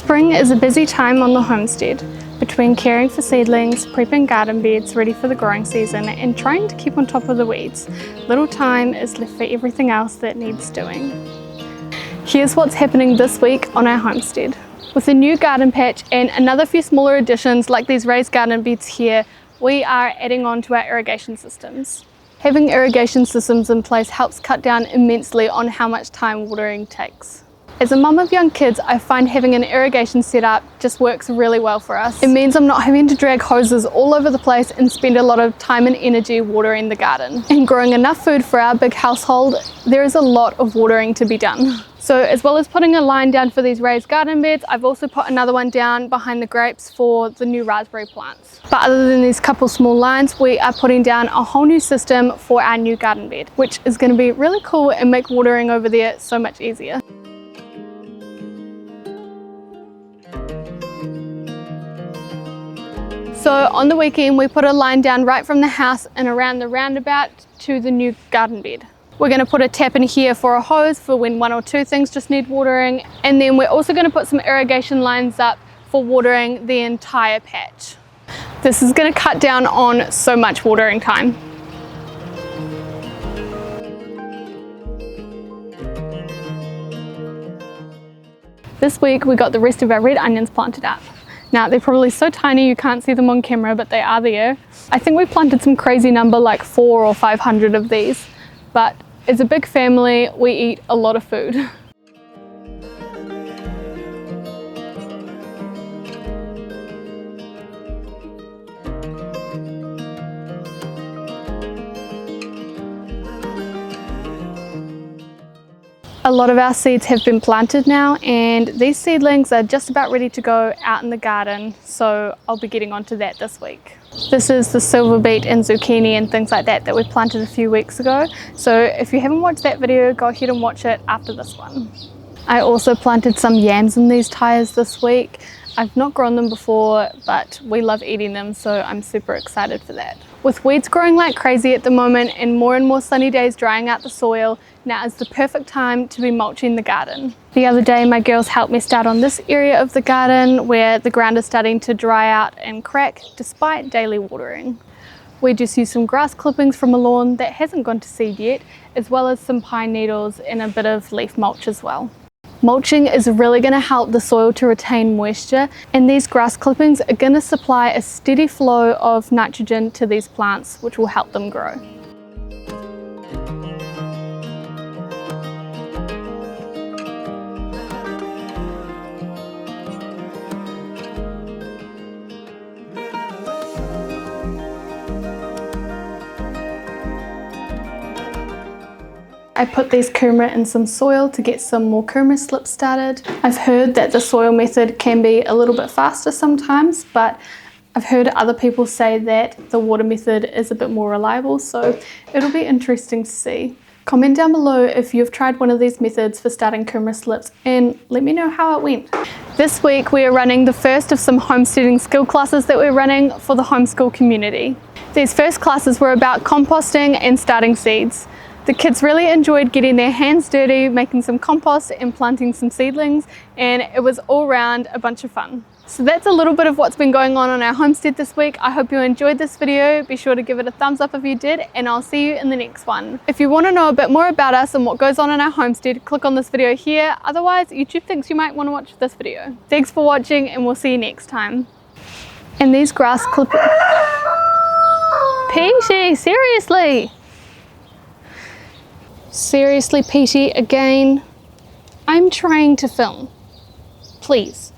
Spring is a busy time on the homestead. Between caring for seedlings, prepping garden beds ready for the growing season, and trying to keep on top of the weeds, little time is left for everything else that needs doing. Here's what's happening this week on our homestead. With a new garden patch and another few smaller additions like these raised garden beds here, we are adding on to our irrigation systems. Having irrigation systems in place helps cut down immensely on how much time watering takes. As a mum of young kids, I find having an irrigation setup just works really well for us. It means I'm not having to drag hoses all over the place and spend a lot of time and energy watering the garden. And growing enough food for our big household, there is a lot of watering to be done. So as well as putting a line down for these raised garden beds, I've also put another one down behind the grapes for the new raspberry plants. But other than these couple small lines, we are putting down a whole new system for our new garden bed, which is going to be really cool and make watering over there so much easier. So on the weekend we put a line down right from the house and around the roundabout to the new garden bed. We're going to put a tap in here for a hose for when one or two things just need watering, and then we're also going to put some irrigation lines up for watering the entire patch. This is going to cut down on so much watering time. This week we got the rest of our red onions planted up. Now they're probably so tiny you can't see them on camera, but they are there. I think we planted some crazy number like 400 or 500 of these, but as a big family we eat a lot of food. A lot of our seeds have been planted now, and these seedlings are just about ready to go out in the garden, so I'll be getting onto that this week. This is the silver beet and zucchini and things like that we planted a few weeks ago, so if you haven't watched that video, go ahead and watch it after this one. I also planted some yams in these tyres this week. I've not grown them before, but we love eating them, so I'm super excited for that. With weeds growing like crazy at the moment and more sunny days drying out the soil, now is the perfect time to be mulching the garden. The other day my girls helped me start on this area of the garden where the ground is starting to dry out and crack despite daily watering. We just used some grass clippings from a lawn that hasn't gone to seed yet, as well as some pine needles and a bit of leaf mulch as well. Mulching is really going to help the soil to retain moisture, and these grass clippings are going to supply a steady flow of nitrogen to these plants, which will help them grow. I put these kumara in some soil to get some more kumara slips started. I've heard that the soil method can be a little bit faster sometimes, but I've heard other people say that the water method is a bit more reliable, so it'll be interesting to see. Comment down below if you've tried one of these methods for starting kumara slips and let me know how it went. This week we are running the first of some homesteading skill classes that we're running for the homeschool community. These first classes were about composting and starting seeds. The kids really enjoyed getting their hands dirty, making some compost and planting some seedlings, and it was all round a bunch of fun. So that's a little bit of what's been going on our homestead this week. I hope you enjoyed this video. Be sure to give it a thumbs up if you did, and I'll see you in the next one. If you want to know a bit more about us and what goes on in our homestead, click on this video here. Otherwise, YouTube thinks you might want to watch this video. Thanks for watching, and we'll see you next time. And these grass clippings... Peachy, seriously! Seriously, Petey, again, I'm trying to film. Please.